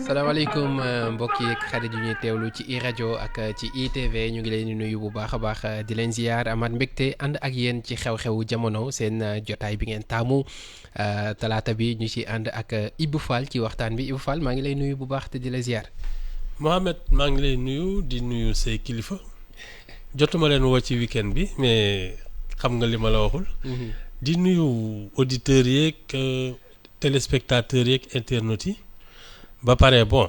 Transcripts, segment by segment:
salaamaaleykum mbokk yi ak xarit yu ñuy teewlu ci i rajo ak ci ITV ñu ngi leen di nuyu bu baax a baax di leen ziar amaat mbégte ànd ak yéen ci xew-xewu jamono seen jotaay bi ngeen taamu talaata bi ñu ci ànd ak Ibou Fall ci waxtaan bi Ibou Fall maa ngi lay nuyu bu baax te di la ziar. Mohamed maa ngi lay nuyu di nuyu say kilifa jotuma leen woo ci weekend bi mais xam nga li ma la waxul. di nuyu auditeurs yeeg téléspectateurs yeeg internautes yi. ba pare bon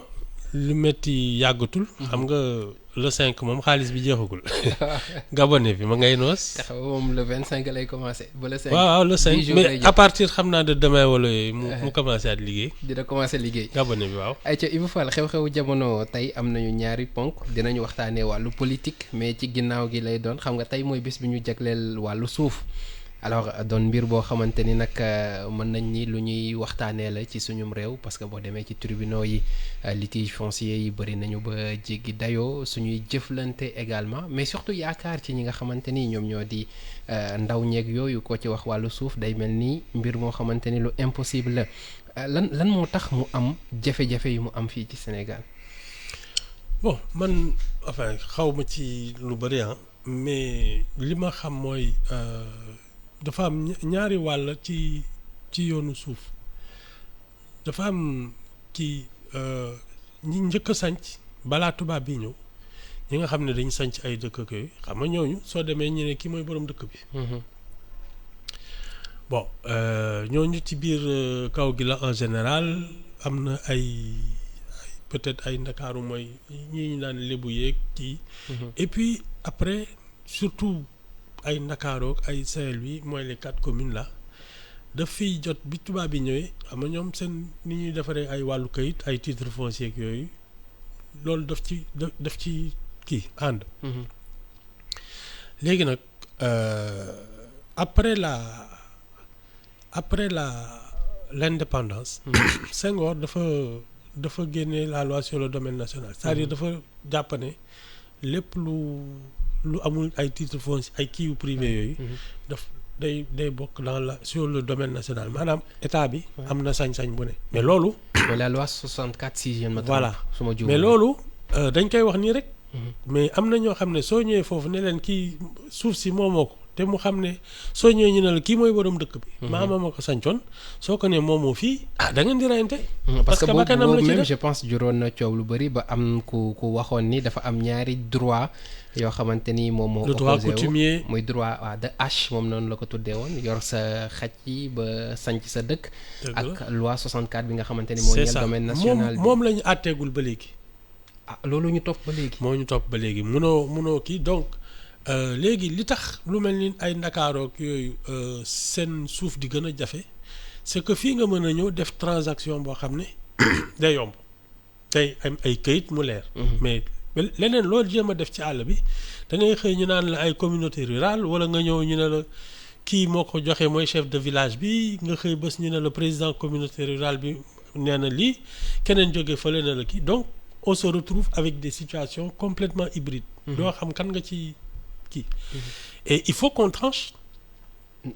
lu metti yàggatul. xam nga le 5 moom xaalis bi jeexagul. Gabonais bi ma ngay noos. taxaw moom le 25 lay commencé. ba le 5 waaw le 5 mais à partir xam naa de demain wala mu commencé at liggéey. dina commencé liggéey. Gabonais bi waaw. ayca Ibou Fall xew-xewu jamono tey am nañu ñaari ponk dinañu waxtaanee wàllu politique mais ci ginnaaw gi lay doon xam nga tey mooy bés bi ñu jagleel wàllu suuf. alors doon mbir boo xamante ni nag mën nañ ni lu ñuy waxtaanee la ci suñum réew parce que boo demee ci tribunaux yi litige foncier yi bëri nañu ba jéggi dayoo suñuy jëflante également mais surtout yaakaar ci ñi nga xamante ni ñoom ñoo di ndaw ñeeg yooyu ko ci wax wàllu suuf day mel ni mbir moo xamante ni lu impossible la lan moo tax mu am jafe-jafe yu mu am fii ci Sénégal. bon man enfin xaw ma ci lu bëri mais li ma xam mooy. dafa am ñaari wàll ci yoonu suuf dafa am ci ñi njëkk a sanc balaa tubaab bi ñëw ñi nga xam ne dañ sanc ay dëkk ak yooyu xam nga ñooñu soo demee ñu ne kii mooy borom dëkk bi. bon ñooñu ci biir kaw gi la en général am na ay peut-être ay ndakaaru mooy ñi ñu naan lébu yeeg kii. et puis après surtout. ay Ndakaaru ak ay Saint-Louis mooy les 4 communes là daf fiy jot bi tubaab bi ñëwee xam nga ñoom seen ni ñuy defaree ay wàllu kayit ay titre foncier ak yooyu loolu daf ci kii ànd. léegi nag après l'indépendance. Senghor dafa génne la loi sur le domaine national. c'est-à-dire dafa jàpp ne lépp lu amul ay titre foncier ay kiiwu privé yooyu daf day bokk dans sur le domaine national maanaam état bi am na sañ-sañ bu ne mais loolu la loi 64 sixième voilà mais loolu dañ koy wax nii rek mais am na ñoo xam ne soo ñëwee foofu ne leen kii suuf si moomoo ko te mu xam ne soo ñëwee ñu ne la kii mooy borom dëkk bi maama ma ko sañcoon soo ko ne moomoo fii da ngeen di reyante parce que boobu même je pense juróon na coow lu bëri ba am ku waxoon ni dafa am ñaari droit yoo xamante ni moom moo le droit coutumier muy droit de H moom noonu la ko tuddee woon yor sa xaj yi ba sanc sa dëkk ak loi 64 bi nga xamante ni moo ñeel domaine national bi moom la ñu àtteegul ba léegi loolu ñu topp ba léegi moo ñu topp ba léegi munoo kii donc léegi li tax lu mel ni ay ndakaarook yooyu seen suuf di gën a jafe c'est que fii nga mën a ñëw def transaction boo xam ne day yomb day am ay këyit mu leer mais leneen loolu jéem a def ci àll bi da ngay xëy ñu naan la ay communauté rurale wala nga ñëw ñu ne la kii moo ko joxe mooy chef de village bi nga xëy bés ñu ne la président communauté rurale bi nee na lii keneen jóge fële na la kii donc on se retrouve avec des situations complètement hybrides doo xam kan nga ci kii et il faut qu'on tranche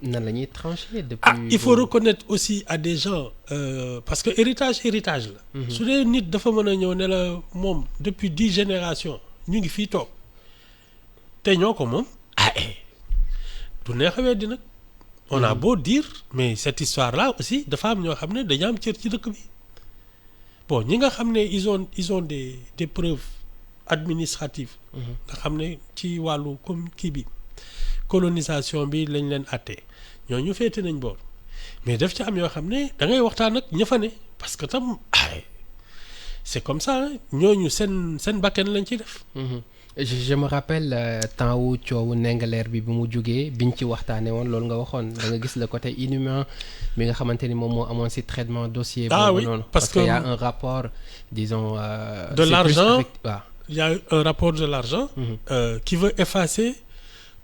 nan la ñuy trancher depuis il faut reconnaître aussi à des gens parce que héritage la su dee nit dafa mën a ñëw ne la moom depuis 10 générations ñu ngi fii toog te ñoo ko moom du neex a weddi nag on a beau dire mais cette histoire là aussi dafa am ñoo xam ne dañu am cër ci dëkk bi bon ñi nga xam ne ils ont des preuves administratives nga xam ne ci wàllu comme kii bi colonisation bi lañ leen àttee ñooñu féete nañ boor mais daf ci am yoo xam ne da ngay waxtaan ak ña fa ne parce que tam c'est comme ça ñooñu seen bakkan lañ ciy def. je me rappelle temps wu coowu Ndingler bi mu jógee biñ ci waxtaanee woon loolu nga waxoon da nga gis le côté inhumain bi nga xamante ni moom moo amoon ci traitement dossier. boobu noonu parce que y a un rapport disons. de l'argent waaw. il y a un rapport de l'argent qui veut effacer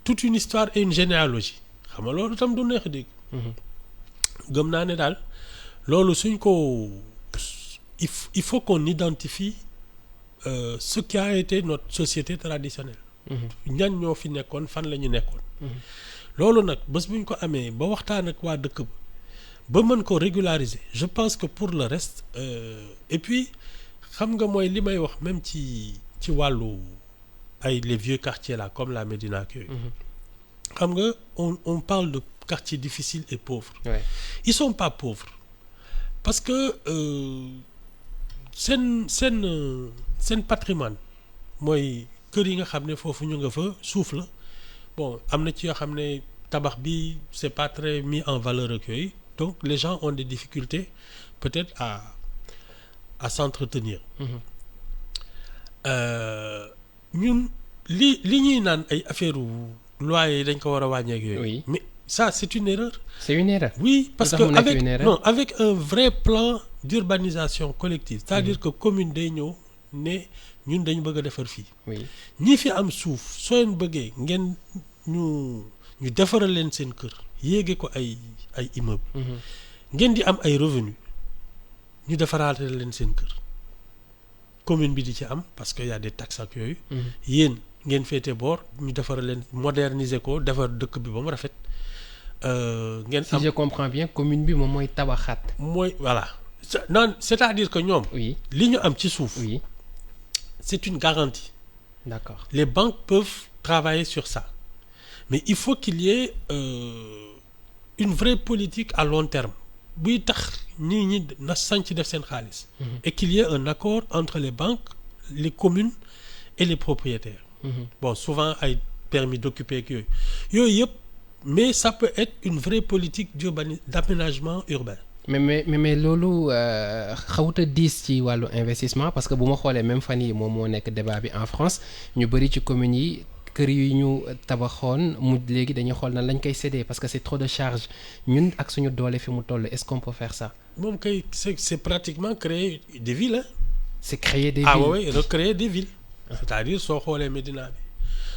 toute une histoire et une généalogie xam nga loolu tam du neex a dégg. gëm naa ne daal loolu suñ ko il faut qu'on identifie ce qui a été notre société traditionnelle. ñan ñoo fi nekkoon fan la ñu nekkoon. loolu nag bés bu ñu ko amee ba waxtaan ak waa dëkk ba mën ko régulariser je pense que pour le reste et puis xam nga mooy li may wax même ci wàllu ay les vieux quartiers là comme la Médina ak yooyu. xam nga on parle de quartiers difficiles et pauvres. Ouais. Ils sont pas pauvres parce que seen patrimoine mooy kër yi nga xam ne foofu ñu nga fa suuf la bon am na ci yoo xam ne tabax bi c'est pas très mis en valeur ak yooyu donc les gens ont des difficultés peut-être à s'entretenir. ñun li ñuy naan ay affaire loyer yi dañ ko war a wàññeek yooyu. Oui. Mais ça c'est une erreur. C'est une erreur. Oui, parce Lu que tax mu nekk une erreur? avec un vrai plan d'urbanisation collective, c'est-à-dire que commune day ñëw ne ñun dañu bëgg a defar fii. Oui. ñi fi am suuf soo leen bëggee ngeen ñu defaral leen seen kër yéege ko ay immeuble ngeen di am ay revenu ñu defaraate leen seen kër commune bi di ci am parce que y a des taxes ak yooyu. yéen ngeen féete boor ñu defaral leen moderniser ko defar dëkk bi ba mu rafet. ngeen Si am je comprends bien commune bi moom mooy tabaxaat. mooy voilà c'est-à-dire que ñoom. Oui. li ñu am ci suuf. Oui. C'est une garantie. D'accord. Les banques peuvent travailler sur ça. Mais il faut qu'il y ait une vraie politique à long terme. buy tax ñi na sañ ci def seen xaalis. Et qu'il y ait un accord entre les banques, les communes et les propriétaires. Bon, souvent ay permis d'occuper ak yooyu yëpp mais ça peut être une vraie politique d'aménagement urbain. mais loolu xawuta diis ci wàllu investissement parce que bu ma xoolee même fan yi moom moo nekk débat bi en France ñu bëri ci communes yi kër yu ñu tabaxoon léegi dañuy xool na lañ koy céder parce que c'est trop de charge ñun ak suñu doole fi mu toll est-ce qu'on peut faire ça? moom kay c'est pratiquement créer des villes hein? C'est créer des villes. villes. Ah oui, recréer des villes. C'est-à-dire soo xoolee Médina bi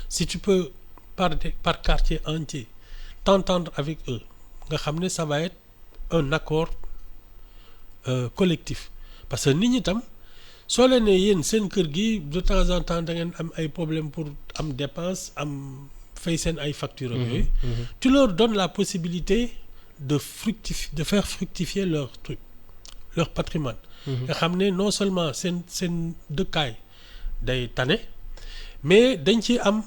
si tu peux par quartier entier t'entendre avec eux nga xam ne ça va être un accord collectif parce que nit ñi tam soo leen ne yéen seen kër gi de temps en temps da ngeen am ay problème pour am dépense am fay seen ay factures yooyu. Tu leur donnes la possibilité de faire fructifier leur patrimoine. nga xam ne non seulement seen dëkkaay day tane mais dañ ci am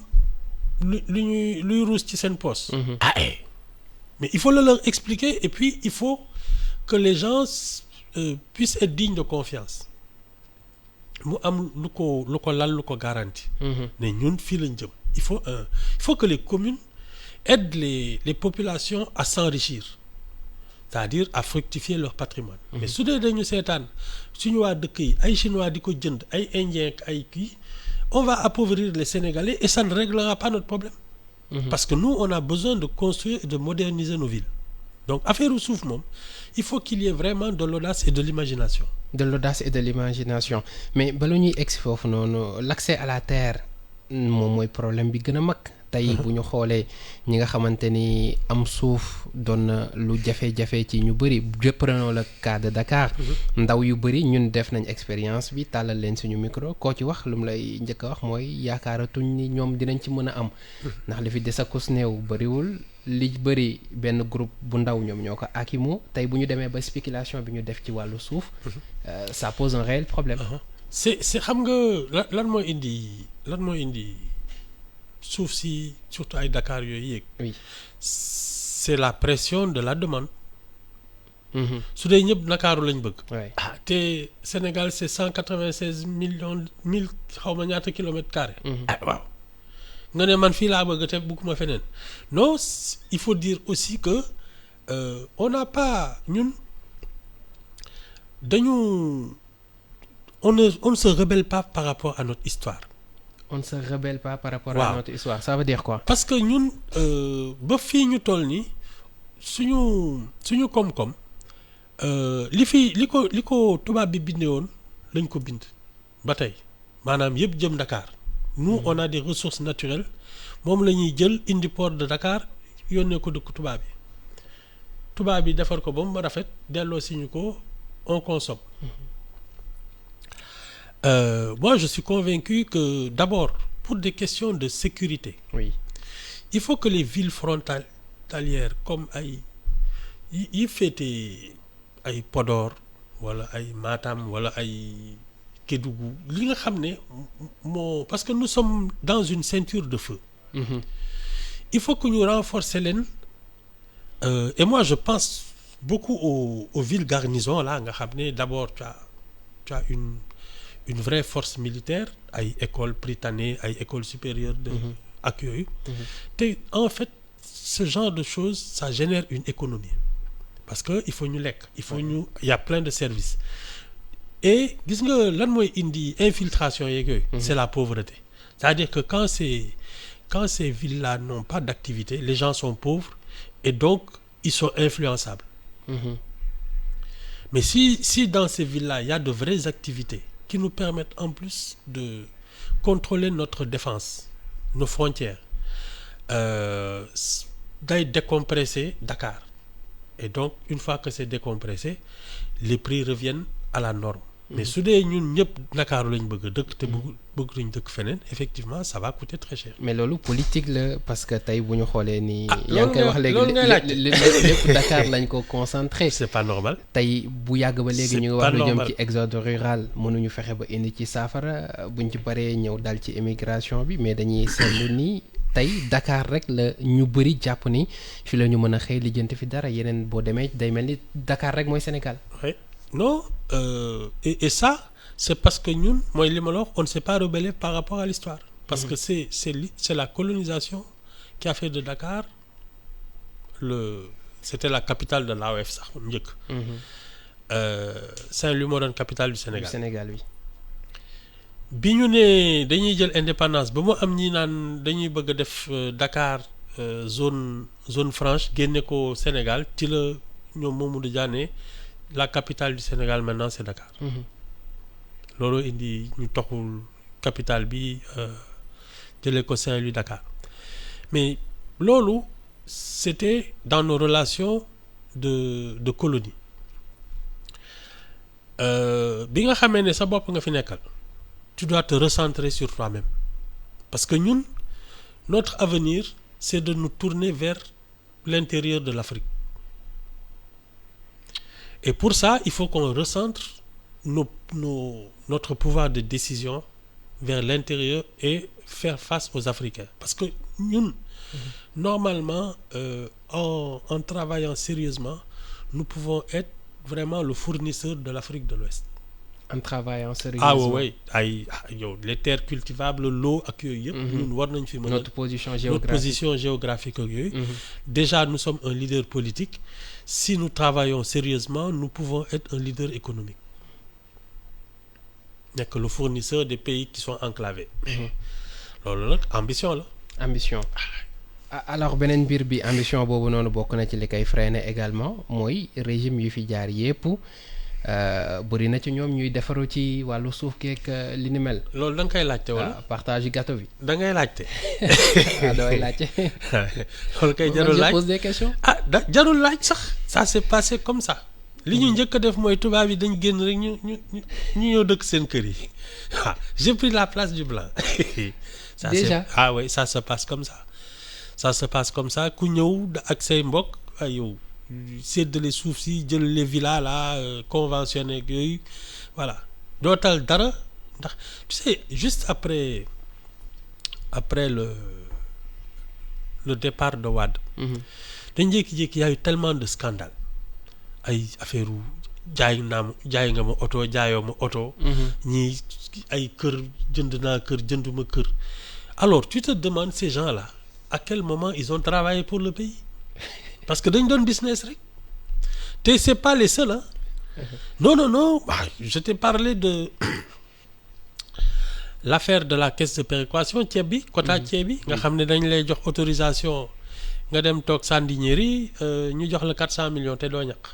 luy ruus ci seen poche. Mais il faut leur expliquer et puis il faut que les gens puissent être dignes de confiance mu am lu ko lal lu ko garantie. ne ñun fii lañ jëm il faut que les communes aident les populations à s'enrichir c'est-à-dire à fructifier leur patrimoine. Mais su dee dañu seetaan suñu waa dëkk yi ay chinois di ko jënd ay indiens ak ay kii on va appauvrir les Sénégalais et ça ne réglera pas notre problème. Parce que nous on a besoin de construire et de moderniser nos villes. Donc affaire u suuf moom il faut qu'il y ait vraiment de l'audace et de l'imagination. De l'audace et de l'imagination mais bala ñuy egsi foofu noonu l'accès à la terre moom mooy problème bi gën a mag. tey bu ñu xoolee ñi nga xamante ni am suuf doon na lu jafe-jafe ci ñu bëri prenons le cas de Dakar. ndaw yu bëri ñun def nañ expérience bi tàllal leen suñu micro koo ci wax lu mu lay njëkk a wax mooy yaakaaratuñ ni ñoom dinañ ci mën a am. ndax li fi des a kus néew bëriwul li bëri benn groupe bu ndaw ñoom ñoo ko akimu tey bu ñu demee ba spéculation bi ñu def ci wàllu suuf. Ça pose un réel problème. c'est xam nga lan moo indi. suuf si surtout ay Dakar yooyu yéeg. Oui. C'est la pression de la demande. su dee ñëpp Ndakaaru lañ bëgg. te Sénégal c'est 196 millions xaw ma ñaata kilomètres carrés. Waaw nga ne man fii laa bëgg te bëgguma feneen non il faut dire aussi que on n'a pas ñun on ne se rebelle pas par rapport à notre histoire. On ne se rebelle pas par rapport à notre histoire. Ça veut dire quoi? Parce que ñun ba fii ñu toll nii suñu koom-koom li ko tubaab bi bindee woon lañ ko bind ba tey maanaam yëpp jëm Dakar. Nous on a des ressources naturelles moom la ñuy jël indi port de Dakar yónnee ko dëkk tubaab bi defar ko ba mu rafet delloo si ñu ko on consomme. Moi je suis convaincu que d'abord pour des questions de sécurité. Oui. Il faut que les villes frontalières comme ay yi féete ay Podor wala ay Matam wala ay Kédougou li nga xam ne moo parce que nous sommes dans une ceinture de feu. Il faut que ñu renforcer leen et moi je pense beaucoup aux villes garnisons là nga xam ne d'abord tu as une vraie force militaire ay école Prytanée ay école supérieure de ak yooyu te en fait ce genre de choses ça génère une économie parce que il faut ñu lekk il faut ñu il y a plein de services et gis nga lan mooy indi infiltration yeeg yooyu c'est la pauvreté c'est-à-dire que quand ces villes-là n'ont pas d'activité les gens sont pauvres et donc ils sont influençables mais si dans ces villes-là il y a de vraies activités qui nous permettent en plus de contrôler notre défense nos frontières day décompresser Dakar et donc une fois que c'est décompressé les prix reviennent à la norme mais su dee ñun ñëpp Ndakaaru lañ bëgg a dëkk te bëgg lañ dëkk feneen effectivement ça va coûter très cher. mais loolu politique la parce que tey bu ñu xoolee ni. yaa ngi koy wax léegi lépp Dakar lañ ko concentré. c'est pas normal. tey bu yàgg ba léegi ñu ngi wax lu jëm ci exode rural mënuñu fexe ba indi ci saafara buñ ci paree ñëw dal ci immigration bi mais dañuy seetlu ni tey Dakar rek la ñu bëri jàpp ni fi la ñu mën a xëy lijjanti fi dara yeneen boo demee day mel ni Dakar rek mooy Sénégal. oui non et ça c'est parce que ñun mooy li ma la wax on ne s'est pas rebellé par rapport à l'histoire parce que c'est la colonisation qui a fait de Dakar c'était la capitale de l'AOF sax njëkk Saint-Louis moo doon capitale du Sénégal oui bi ñu ne dañuy jël indépendance ba mu am ñi naan dañuy bëgg a def Dakar zone franche génne ko Sénégal ci la ñoom Mamadou Dia ne la capitale du Sénégal maintenant c'est Dakar loolu indi ñu toxul capitale bi jëlee ko Saint-Louis Dakar mais loolu c'était dans nos relations de colonie bi nga xamee ne sa bopp nga fi nekkal tu dois te recentrer sur toi-même parce que ñun notre avenir c'est de nous tourner vers l'intérieur de l'Afrique et pour ça il faut qu'on recentre notre pouvoir de décision vers l'intérieur et faire face aux Africains parce que ñun normalement en travaillant sérieusement nous pouvons être vraiment le fournisseur de l'Afrique de l'Ouest en travaillant sérieusement oui yow les terres cultivables l'eau ak yooyu yëpp ñun war nañ fi mën notre position géographique ak yooyu déjà nous sommes un leader politique si nous travaillons sérieusement nous pouvons être un leader économique nekk le fournisseur des pays qui sont enclavés loolu nag ambition alors beneen mbir bi ambition boobu noonu bokk na ci li koy freiner également mooy régime yu fi jaar yépp bëri na ci ñoom ñuy defaru ci wàllu suuf keek li ni mel. loolu da nga koy laajte wala. partage gâteau bi. da ngay laajte. damay laajte. loolu kay jarul laaj je pose des questions. jarul laaj sax ça s'est passé comme ça. li ñu njëkk a def mooy tubaab yi dañ génn rek ñu ñëw dëkk seen kër yi j'ai pris la place du blanc. ça déjà oui ça se passe comme ça. ça se passe comme ça ku ñëw ak say mbokk ay yow séddale suuf si jël les villas là conventionnées ak yooyu voilà dootal dara ndax tu sais juste après le départ de Wade. dañ jékki-jékki y a eu tellement de scandales ay affaire jaay nga ma oto jaayoo ma oto. ñii ay kër jënd naa kër jënduma kër alors tu te demandes ces gens-là à quel moment ils ont travaillé pour le pays parce que dañ doon business rek te c'est pas les seuls hein. non je t'ai parlé de l'affaire de la caisse de péréquation ceeb bi quota ceeb bi nga xam ne dañ lay jox autorisation nga dem toog Sandiniéry ñu jox la 400 millions te doo ñàkk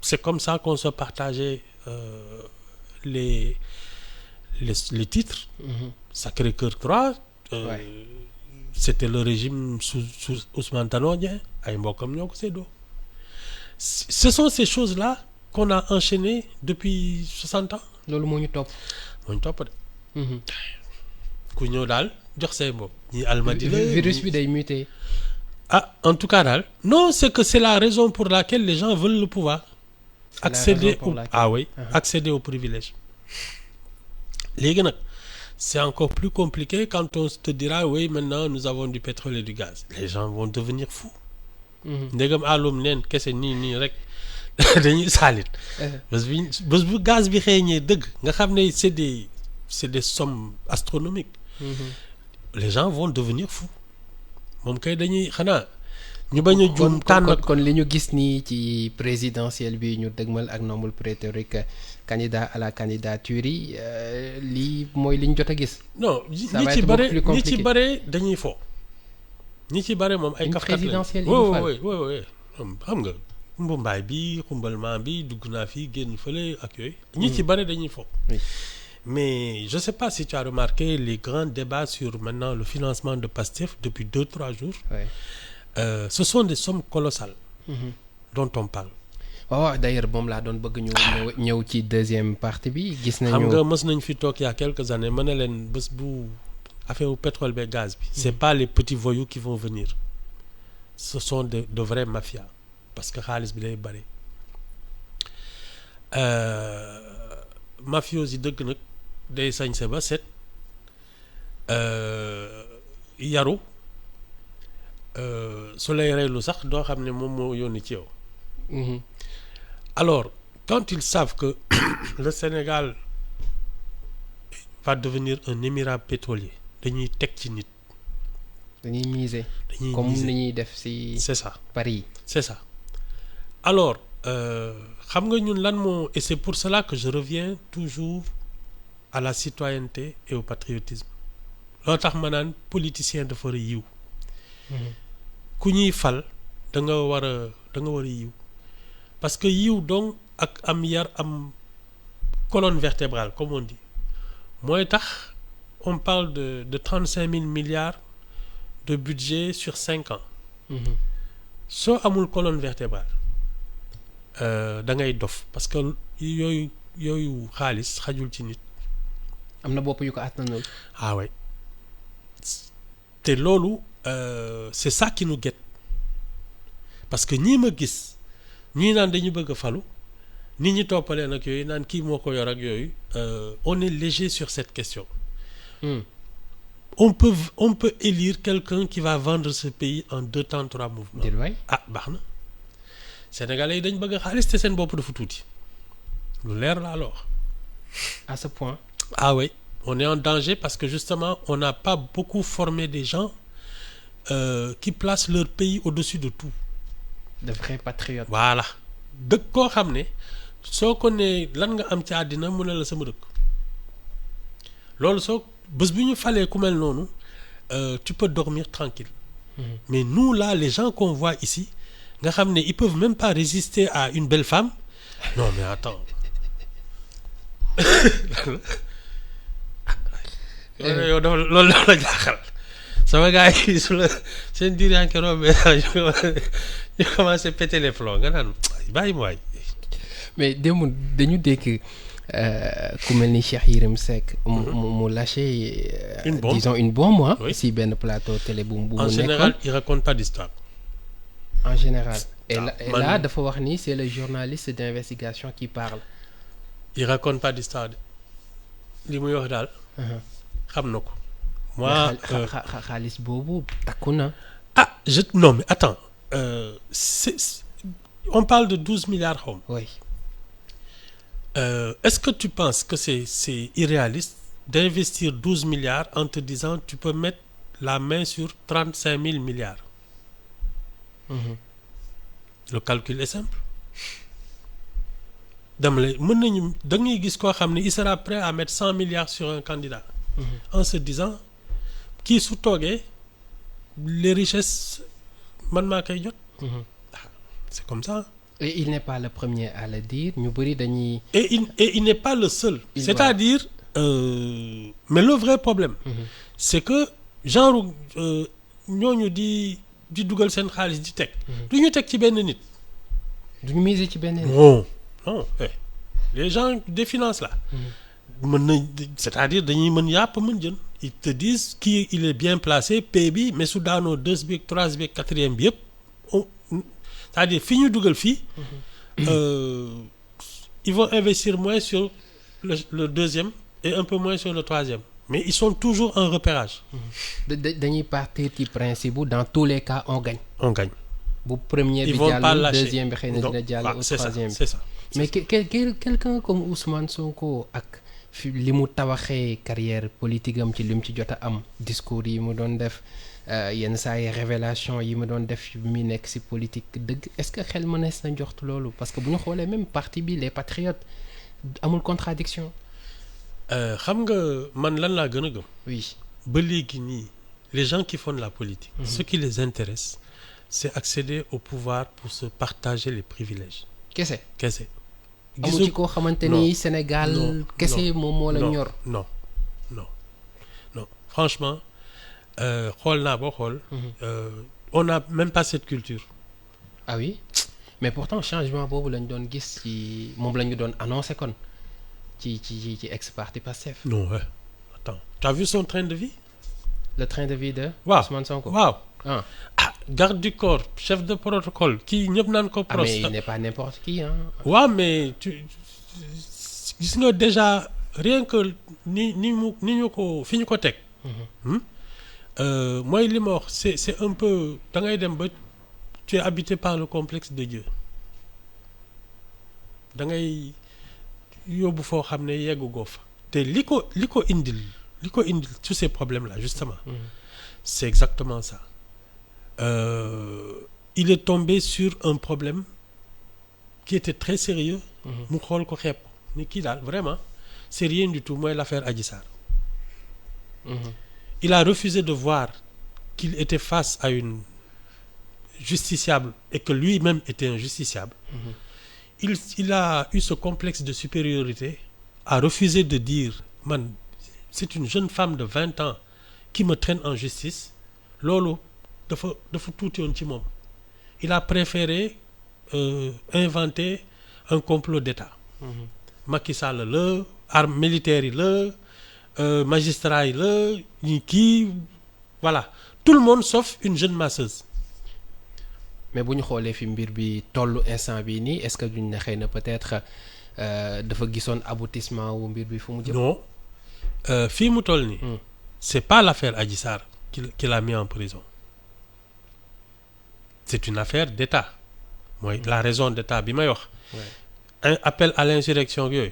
c'est comme ça qu'on se partageait les titres. Sacré-Cœur 3 c'était le régime sous Ousmane Tanor Dieng ay mbokkam ñoo ko séddoo ce sont ces choses-là qu'on a enchaînées depuis 60 ans. loolu moo ñu topp de ku ñëw daal jox say mbokk ñi almadi la virus bi day muter. En tout cas daal non c'est que c'est la raison pour laquelle les gens veulent le pouvoir accéder au privilège léegi nag c'est encore plus compliqué quand on te dira oui maintenant nous avons du pétrole et du gaz les gens vont devenir fous ndegam àllum neen kese nii rek dañuy saalit bés bu gaz bi xeeñee dëgg nga xam ne c'est des sommes astronomiques les gens vont devenir fous moom kay dañuy xanaa ñu bañ a juum tànn kon li ñu gis nii ci présidentielle bi ñu dëgmal ak nombre pléthorique candidat à la candidature yi lii mooy li ñu jot a gis. non ñi ci bare dañuy fo ñi ci bare moom ay kafkat présidentielle oui xam nga mbumbaay bi xumbalment bi dugg naa fii génn fële ak yooyu ñi ci bare dañuy fo mais je sais pas si tu as remarqué les grands débats sur maintenant le financement de Pastef depuis 2-3 jours ce sont des sommes colossales dont on parle d'ailleurs moom laa doon bëgg ñu ñëw ci deuxième partie bi gis nañu xam nga mës nañ fi toog il y a quelques années ma ne leen bés bu affaire u pétrole ba gaz bi c'est pas les petits voyous qui vont venir ce sont de vraies mafias parce que xaalis bi day bëri mafios yi dëgg nag day sañse ba set yaru su lay reylu sax doo xam ne moom moo yónni ci yow alors quand ils savent que le Sénégal va devenir un émirat pétrolier dañuy teg ci nit dañuy miser comme ni ñuy def ci c'est ça Paris c'est ça alors xam nga ñun lan moo et c'est pour cela que je reviens toujours à la citoyenneté et au patriotisme loo tax ma naan politicien dafa war a yiw ku ñuy fal da nga war a yiw parce que yiw donc ak am yar am colonne vertébrale comme on dit mooy tax on parle de 35 000 milliards de budget sur 5 ans soo amul colonne vertébrale da ngay dof parce que yooyu xaalis xajul ci nit am na bopp yu ko attanul ah ouais te loolu c'est ça qui nous guette parce que ñii ma gis ñii naan dañu bëgg a falu nit ñi toppaleen ak yooyu naan kii moo ko yor ak yooyu on est léger sur cette question on peut élire quelqu'un qui va vendre ce pays en 2 temps 3 mouvements baax na sénégalais yi dañ bëgg a xaalis te seen bopp dafa tuuti lu leer la alors à ce point ah oui on est en danger parce que justement on n'a pas beaucoup formé des gens qui placent leur pays au-dessus de tout de vrais patriotes voilà dëkk koo xam ne soo ko nee lan nga am ci àddina mu ne la sama dëkk loolu soo bés bu ñu falee ku mel noonu tu peux dormir tranquille mais nous là les gens qu'on voit ici nga xam ne ils peuvent même pas résister à une belle femme non mais attends yow dafa loolu dafa la jaaxal sama gars yi su la seen diir yaa ngi rombee ñu commencé péter les plombs nga naan bàyyi ma waay mais démb dañu dégg ku mel ni Cheikh Yérim Seck mu lâché disons une bombe si benn plateau télé bu mu en général il raconte pas d'histoire en général et là dafa wax ni c'est le journaliste d'investigation qui parle il raconte pas d'histoire de li muy wax daal xam na ko moi xaalis boobu takku na non mais attends on parle de 12 milliards xaw ma oui est-ce que tu penses que c'est irréaliste d'investir 12 milliards en te disant tu peux mettre la main sur 35 000 milliards le calcul est simple dama lay mën nañu da ngay gis koo xam ne il sera prêt à mettre 100 milliards sur un candidat en se disant kii su toogee les richesses man maa koy jot c'est comme ça et il n'est pas le premier à le dire ñu bëri dañuy et il n'est pas le seul c'est-à-dire mais le vrai problème c'est que genre ñooñu di dugal seen xaalis di teg du ñu teg ci benn nit duñu miser ci benn nit non les gens des finances là mën nañ c'est-à-dire dañuy mën yàpp mën jën ils te disent kii il est bien placé P bi mais su daanoo 2 bi 3 bi 4e bi yëpp c'est-à-dire fi ñu dugal fii ils vont investir moins sur le 2e et un peu moins sur le troisième. Mais ils sont toujours en repérage. dañuy partir ci principe bu dans tous les cas on gagne. On gagne. bu premier Ils bi vont pas jàll lâcher. deuxième bi xëy na Non. dina jàll Ah, au c'est ça, troisième bi. c'est ça. mais quelqu'un comme Ousmane Sonko ak fi li mu tabaxee carrière politique am ci li mu ci jot a am discours yi mu doon def yenn saa yi révélation yi mu doon def mi nekk ci politique dëgg est-ce que xel mënees na joxtu loolu parce que bu ñu xoolee même parti bi les patriotes amul contradiction xam nga man lan laa gën a gëm. oui. ba léegi nii les gens qui font de la politique. Ce qui les intéresse c'est accéder au pouvoir pour se partager les privilèges. kese kese. amu ci koo xamante ni Sénégal kese moom moo la ñor. non franchement xool naa ba xool. on n'a même pas cette culture. ah oui mais pourtant changement boobu lañ doon gis ci moom la ñu doon annoncé kon ci ex parti Pastef. non attends tu as vu son train de vie. le train de vie de. waaw Ousmane Sonko. waaw. ah garde du corps chef de protocole kii ñëpp naan ko. ah mais il n'est pas n'importe qui hein. waaw mais gis nga déjà rien que ni ñu ko fi ñu ko teg. mooy li ma wax c'est un peu da ngay dem ba tu es habité par le complexe de Dieu da ngay yóbbu foo xam ne yeggu goo fa. te li ko indil tous ces problèmes là justement. C'est exactement ça. Il est tombé sur un problème qui était très sérieux. mu xool ko xeeb ni kii daal vraiment c'est rien du tout mooy l'affaire Adji Sarr. Il a refusé de voir qu'il était face à une justiciable et que lui-même était un justiciable. Il a eu ce complexe de supériorité, a refusé de dire man c'est une jeune femme de 20 ans qui me traîne en justice. loolu dafa tuuti woon ci moom. Il a préféré inventer un complot d'État. Macky Sall la arme militaire yi la magistrat yi la ñi kii voilà tout le monde sauf une jeune masseuse. mais bu ñu xoolee fi mbir bi tollu instant bi nii est-ce que duñ ne xëy na peut-être dafa gisoon aboutissement wu mbir bi fu mu jëm. non fii mu toll nii. c'est pas l'affaire Adji Sarr qui l'a mis en prison. C'est une affaire d'État. mooy la raison d'État bi may wax. un appel à l'insurrection yooyu.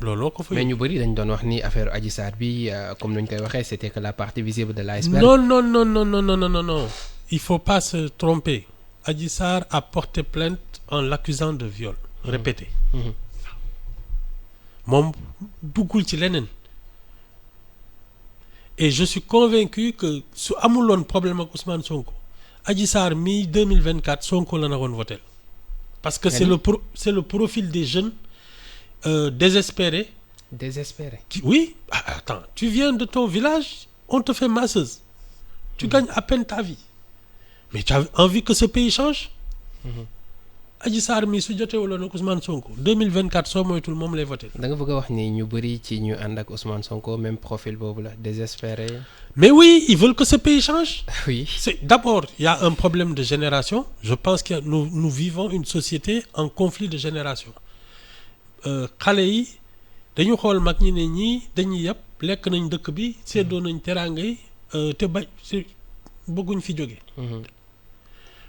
looloo ko fa. mais ñu bëri dañ doon wax ni affaire Adji Sarr bi comme nuñ koy waxee c'était que la partie visible de l'iceberg. Non. Il faut pas se tromper. Adji Sarr a porté plainte en l'accusant de viol répété. moom duggul ci leneen. et je suis convaincu que su amuloon problème ak Ousmane Sonko Adji Sarr mi 2024 Sonko la naroon voter parce que c'est le profil des jeunes désespérés. Oui, attends, tu viens de ton village, on te fait masseuse, tu gagnes à peine ta vie, mais tu as envie que ce pays change. Adji Sarr mi su jotewuloon ak Ousmane Sonko 2024 soo moytul moom lay voter. da nga bëgg a wax ni ñu bëri ci ñu ànd ak Ousmane Sonko même profil boobu la désespéré. Mais oui, ils veulent que ce pays change. Oui. D'abord, il y a un problème de génération. Je pense que nous vivons une société en conflit de génération. Xale yi dañu xool mag ñi ne ñii dañuy yàpp lekk nañ dëkk bi seddoo nañ teraanga yi te bëgguñ fi jóge.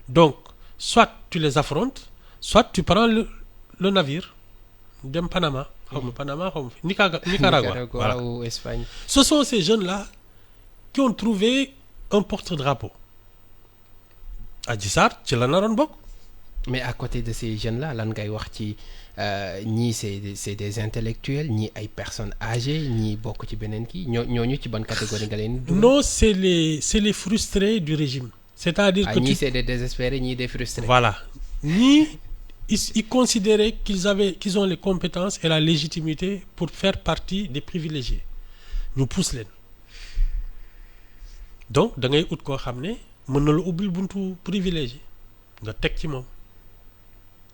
Donc, soit tu les affrontes, soit tu prends le navire dem Panama, Nicaragua, voilà. Ou Espagne. Ce sont ces jeunes-là qui ont trouvé un porte-drapeau. Adji Sarr ci la naroon bokk. Mais à côté de ces jeunes-là lan ngay wax ci ñii c'est des intellectuels ñii ay personnes âgées ñii bokk ci beneen kii ñooñu ci ban catégorie nga leen dugal. Non, c'est les frustrés du régime. C'est-à-dire que ñii c'est des désespérés ñii des frustrés. Voilà. Ñii ils considéraient qu'ils ont les compétences et la légitimité pour faire partie des privilégiés. ñu pousse leen. Donc da ngay ut koo xam ne mën na la ubbil buntu privilégié nga teg ci moom.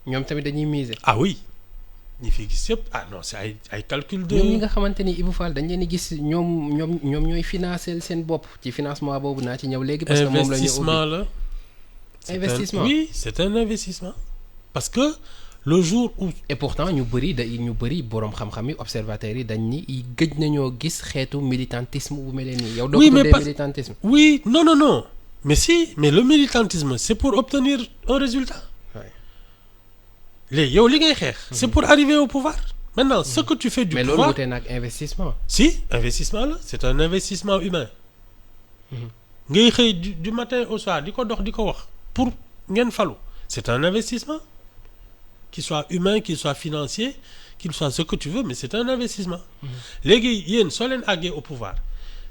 ñoom tamit dañuy miser. Ah oui ñi fi gis yëpp non c'est ay calcul de. ñoom ñi nga xamante ni Ibou Fall dañ leen di gis ñoom ñooy financer seen bopp ci financement boobu naa ci ñëw léegi. parce que moom la ñu investissement la. investissement Oui, c'est un investissement parce que le jour où et pourtant ñu bëri boroom xam-xam yi observateurs yi dañ ni gëj nañoo gis xeetu militantisme bu mel nii yow doo ko tuddee militantisme. oui non mais si mais le militantisme c'est pour obtenir un résultat. léegi yow li ngay xeex. c'est pour arriver au pouvoir. maintenant ce que tu fais du mais pouvoir loolu wute nag investissement. si investissement la c'est un investissement humain. ngay xëy du matin au soir di ko dox di ko wax pour ngeen falu c'est un investissement qu'il soit humain qu'il soit financier qu'il soit ce que tu veux mais c'est un investissement. léegi yéen soo leen àggee au pouvoir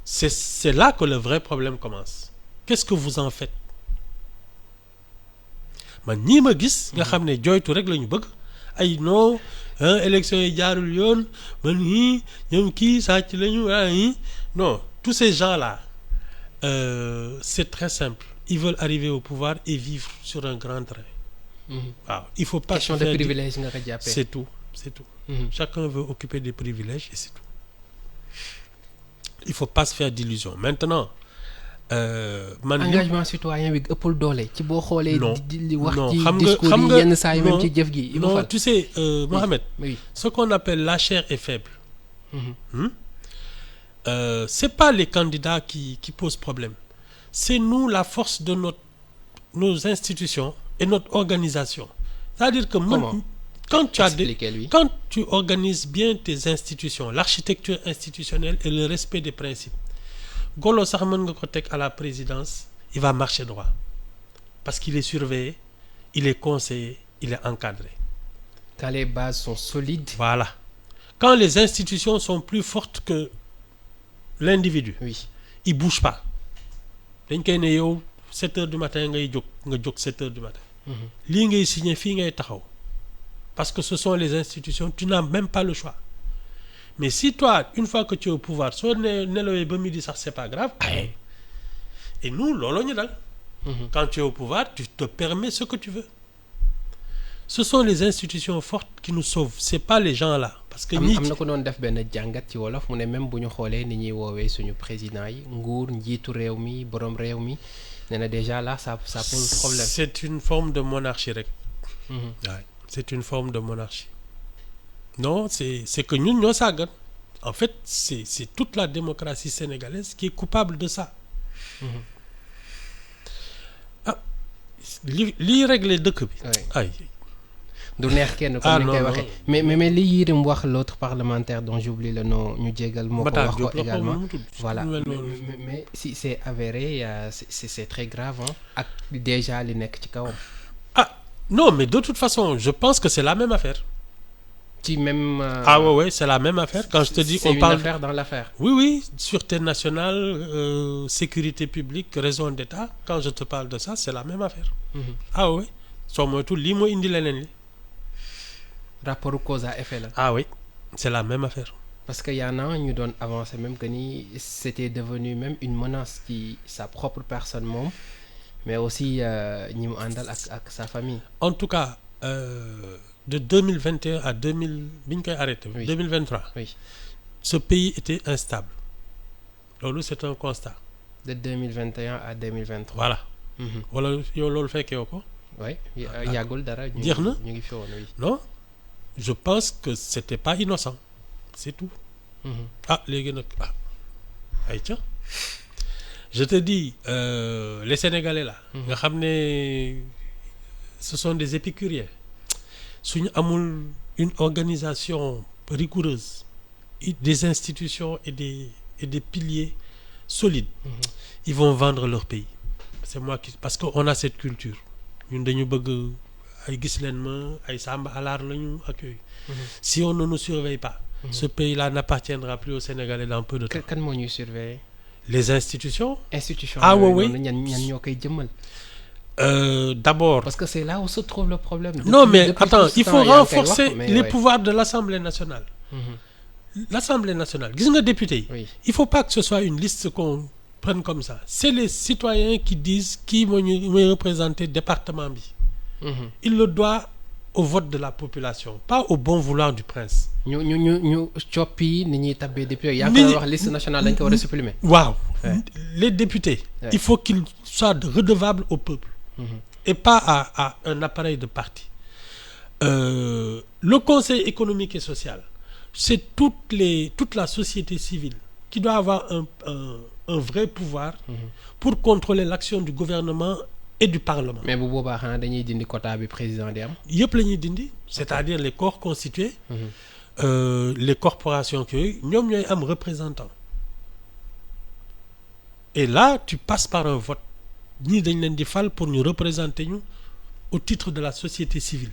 c'est là que le vrai problème commence. qu'est-ce que vous en faites man ñii ma gis nga xam ne jooytu rek la ñu bëgg ay non élection yi jaarul yoon man ñii ñoom kii sàcc la ñu non tous ces gens-là c'est très simple ils veulent arriver au pouvoir et vivre sur un grand train. waaw il faut pas question de privilège nga ko jàppee. c'est tout chacun veut occuper des privilèges et c'est tout il faut pas se faire d'illusions maintenant. engagement citoyen bi ëppul doole ci boo xoolee. di wax ci xam discours yi yenn saa yi même ci jëf gi. non tu sais Mohamed. oui ce qu'on appelle la chair est faible. C'est pas les candidats qui posent problème c'est nous la force de nos institutions et notre organisation c'est-à-dire que quand tu organises bien tes institutions l'architecture institutionnelle et le respect des principes golo sax mën nga ko teg à la présidence il va marcher droit parce qu'il est surveillé il est conseillé il est encadré. quand les bases sont solides. voilà quand les institutions sont plus fortes que l'individu. oui il bouge pas dañ koy ne yow 7 heures du matin ngay jóg 7 heures du matin. lii ngay signer fii ngay taxaw parce que ce sont les institutions tu n'as même pas le choix. mais si toi une fois que tu es au pouvoir soo nelawee ba midi sax c'est pas grave. et nous looloo ñu dal. quand tu es au pouvoir tu te permets ce que tu veux. ce sont les institutions fortes qui nous sauvent c'est pas les gens là. parce que am na ko doon def benn jàngat ci wolof mu ne même bu ñu xoolee ni ñuy woowee suñu président yi nguur njiitu réew mi boroom réew mi nee na déjà là ça pose problème. c'est une forme de monarchie rek. c'est une forme de monarchie. non c'est que ñun ñoo sàggan en fait c'est toute la démocratie sénégalaise qui est coupable de ça. lii régler dëkk bi. ay du neex kenn comme ni nga koy waxee mais li Yérim wax l'autre parlementaire dont j'oublie le nom ñu jégal moo ko wax ko également voilà mais si c'est avéré c'est très grave ak déjà li nekk ci kawam. non mais de toute façon je pense que c'est la même affaire. ci même. ouais c'est la même affaire quand je te dis. on parle affaire dans l'affaire. oui sûreté nationale sécurité publique raison d'État quand je te parle de ça c'est la même affaire. Ouais soo moytu lii moo indi leneen li. rapport cause à effet la. oui c'est la même affaire. parce que y en a ñu doon avancer même que ni c'était devenu même une menace ci sa propre personne moom mais aussi ñi mu àndal ak sa famille. en tout cas de 2021 à 2000 bi ñu koy arrêté. 2023. oui ce pays était instable loolu c'est un constat. de 2021 à 2023. voilà. wala yow loolu fekkee ko. oui yàggul dara. jeex na ñu ngi fi woon oui. non je pense que c'était pas innocent c'est tout. léegi nag ayca je te dis les Sénégalais là. nga xam ne ce sont des épicuriens suñu amul une organisation rigoureuse des institutions et des piliers solides. Ils vont vendre leur pays. C'est moi qui parce que on a cette culture ñun dañu bëgg ay gis leen ma ay samba alaar lañu ak yooyu. Si on ne nous surveille pas. Ce pays-là n'appartiendra plus aux Sénégalais dans peu de temps. kan moo ñuy surveiller. Les institutions. Oui. ñan ñoo koy jëmmal. D'abord. Parce que c'est là où se trouve le problème. Non, mais attends, il faut renforcer les pouvoirs de l'Assemblée nationale. L'Assemblée nationale, gis nga député yi. Oui. Il faut pas que ce soit une liste qu'on prenne comme ça. C'est les citoyens qui disent qui mooy représenter département bi. Il le doit au vote de la population, pas au bon vouloir du prince. ñu coppi ni ñuy tabbee député yaa ngi wax liste nationale dañ ko war a supprimer. Waaw. Les députés. Il faut qu'ils soient redevables au peuple. Et pas à un appareil de parti. le Conseil économique et social, c'est toute la société civile qui doit avoir un vrai pouvoir pour contrôler l'action du gouvernement et du Parlement. mais bu boobaa xanaa dañuy dindi quota bi président di am. yëpp la ñuy dindi, c'est-à-dire les corps constitués, les corporations yooyu ñoom ñooy am représentant. Et là tu passes par un vote ñii dañ leen di fal pour ñu représenter ñu au titre de la société civile.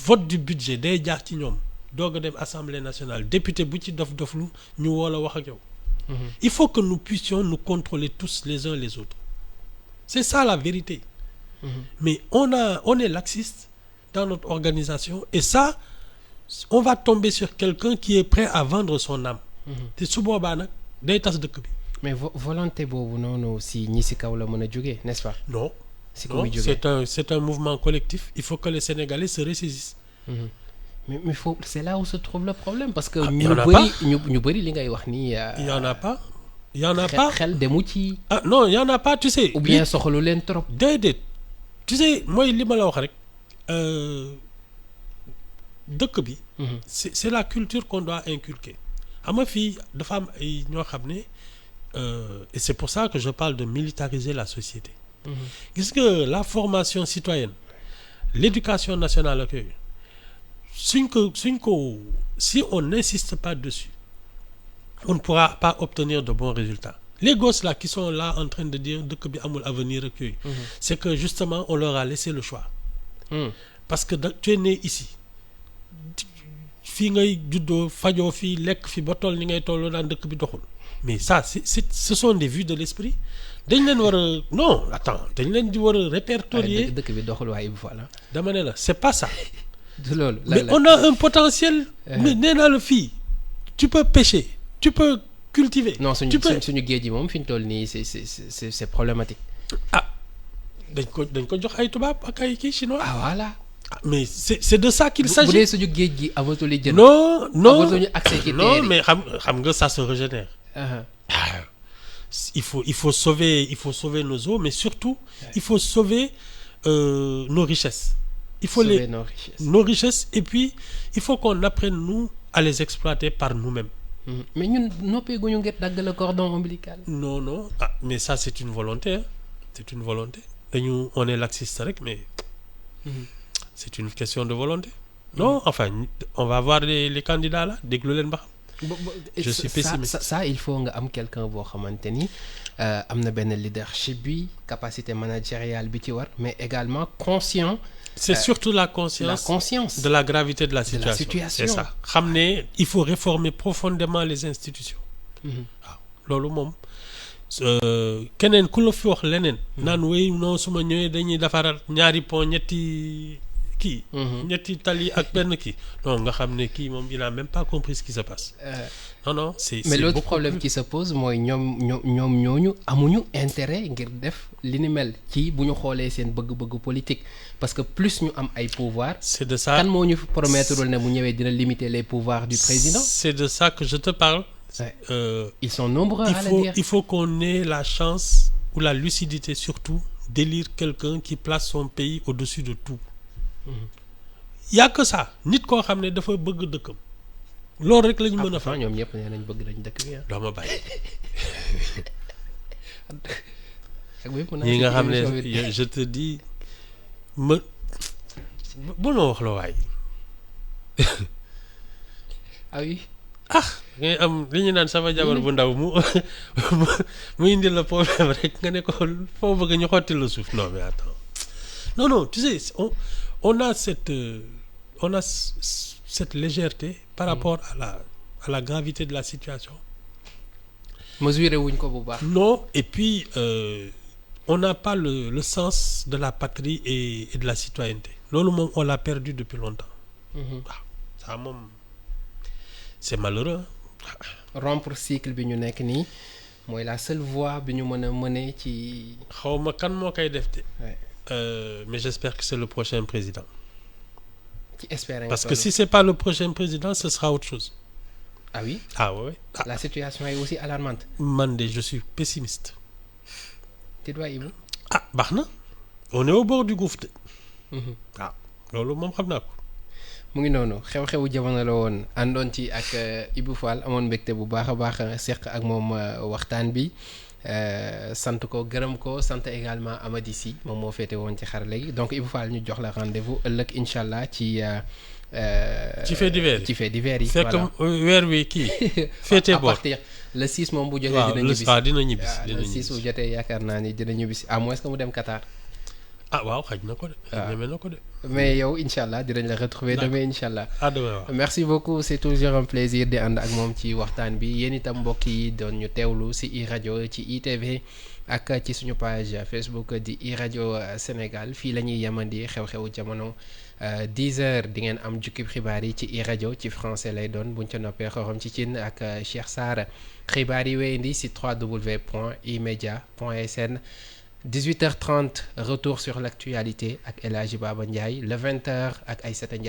Vote du budget day jaar ci ñoom doog a dem Assemblée nationale député bu ci dof-doflu ñu woo la wax ak yow. Il faut que nous puissions nous contrôler tous les uns les autres. C'est ça la vérité. Mais on est laxiste dans notre organisation et ça on va tomber sur quelqu'un qui est prêt à vendre son âme. te su boobaa nag day tas dëkk bi. mais volonté boobu noonu si ñi si kaw la mën a jógee n'est-ce pas. Non, si kaw jógee c'est un mouvement collectif. Il faut que les Sénégalais se ressaisissent. mais faut c'est là où se trouve le problème parce que ñu bëri li ngay wax nii. Il y en a pas. Il y en a pas xel demu ci. Ah non, il y en a pas, tu sais. ou bien soxalu leen trop. déedéet tu sais mooy li ma la wax rek dëkk bi. c'est la culture qu'on doit inculquer. xam nga fii dafa am ay ñoo xam ne et c'est pour ça que je parle de militariser la société. gis nga la formation citoyenne l'éducation nationale ak yooyu suñ ko si on n'insiste pas dessus on ne pourra pas obtenir de bons résultats. Les gosses là qui sont là en train de dire dëkk bi amul avenir ak yooyu c'est que justement on leur a laissé le choix. parce que tu es né ici fii ngay juddoo fajoo fii lekk fi ba toll ni ngay tolloo daan dëkk bi doxul. mais ça ce sont des vues de l'esprit. dañ leen war a non attends dañ leen di war a répertorier. dëkk bi doxul waaye bu voilà. dama ne la c'est pas ça. du loolu mais on a un potentiel. mais nee naa la fii tu peux pêcher tu peux cultiver. non suñu géej gi moom fi ñu toll nii c'est problématique. ah dañ ko jox ay tubaab ak ay kii chinois. ah voilà. mais c'est de ça qu'il s'agit. bu dee suñu géej gi amatul jën. non amatuñu accès ci non mais xam nga ça se régénère. il faut sauver nos eaux mais surtout il faut sauver nos richesses. Il faut sauver nos richesses et puis il faut qu'on apprenne nous à les exploiter par nous-mêmes. mais ñun noppeeguñu ngir dagg le cordon ombilical. non mais ça c'est une volonté hein. C'est une volonté dañu on est laxiste rek mais c'est une question de volonté. Non enfin on va voir les candidats là déglu leen ba xam. Je suis pessimiste. Ça il faut nga am quelqu'un boo xamante ni am na benn leadership bi capacité managériale bi ci war mais également conscient. C'est surtout la conscience de la gravité de la situation. C'est ça xam ne il faut réformer profondément les institutions. waaw loolu moom keneen ku la fi wax leneen. naan wey non su ma ñëwee dañuy defaraat ñaari pont ñetti tali ak benn kii non nga xam ne kii moom il a même pas compris ce qui se passe. non c'est mais l'autre problème qui se pose mooy ñoom ñooñu amuñu intérêt ngir def li ni mel ci bu ñu xoolee seen bëgg-bëgg politique parce que plus ñu am ay pouvoir. c'est de ça kan moo ñu promettre ne bu ñëwee dina limiter les pouvoirs du président. c'est de ça que je te parle. Ils sont nombreux à le dire. Il faut qu'on ait la chance ou la lucidité surtout d'élire quelqu'un qui place son pays au-dessus de tout. Y a que ça nit koo xam ne dafa bëgg dëkkam loolu rek la ñu mën a fa. ñoom ñëpp nee nañ bëgg nañ dëkk bi ah. doo ma bàyyi. ñi nga xam ne je te dis bu noo wax la waay. ah oui. ngay am li ñu naan sama jabar bu ndaw mu indi la problème rek nga ne ko foo bëgg ñu xotti la suuf non mais attends non tu sais on a cette légèreté par rapport à la gravité de la situation. mesuré wuñ ko bu baax. Non et puis on n'a pas le sens de la patrie et de la citoyenneté loolu moom on l'a perdu depuis longtemps. waaw ça moom c'est malheureux. rompre cycle bi ñu nekk nii mooy la seule voie bi ñu mën a mëne ci. xawma kan moo koy def de. mais j'espère que c'est le prochain président. Parce que si c'est pas le prochain président ce sera autre chose. Ah oui? Ah oui. La situation est aussi alarmante. Man de je suis pessimiste. Tu dois Ibou. Baax na on est au bord du gouffre de. waaw loolu moom xam naa ko. mu ngi noonu xew-xewu jamono la woon àndoon ci ak Ibou Fall amoon mbégte bu baax a baax seq ak moom waxtaan bi sant ko gërëm ko sant également Amady Sy moom moo féete woon ci xarale gi donc Ibou Fall ñu jox la rendez-vous ëllëg incha allah ci fait divers ci fait divers yi. fekk weer wi kii. féete à boor partir le 6 moom bu jotee. waaw dina ñibbisi dina ñibbisi. le 6 bu jotee yaakaar naa ni dina ñibbisi à moins que mu dem Qatar. ah waaw xaj na ko de. ñeme na ko de. mais yow incha allah dinañ la retrouver demain incha allah. demain waaw. merci beaucoup c'est toujours un plaisir di ànd ak moom ci waxtaan bi yéen itam mbokk yi doon ñu teewlu si iRadio ci ITV ak ci suñu page Facebook di iRadio Sénégal fii la ñuy yemandi xew-xewu jamono 10 heures di ngeen am jukkib xibaar yi ci iRadio ci français lay doon buñ ca noppee xorom ci cin ak Cheikh Sarr xibaar yi wéyandi si www.imedia.sn 18h30 retour sur l'actualité ak El Hadji Baba Ndiaye le 20h ak Aïssata Ndiaye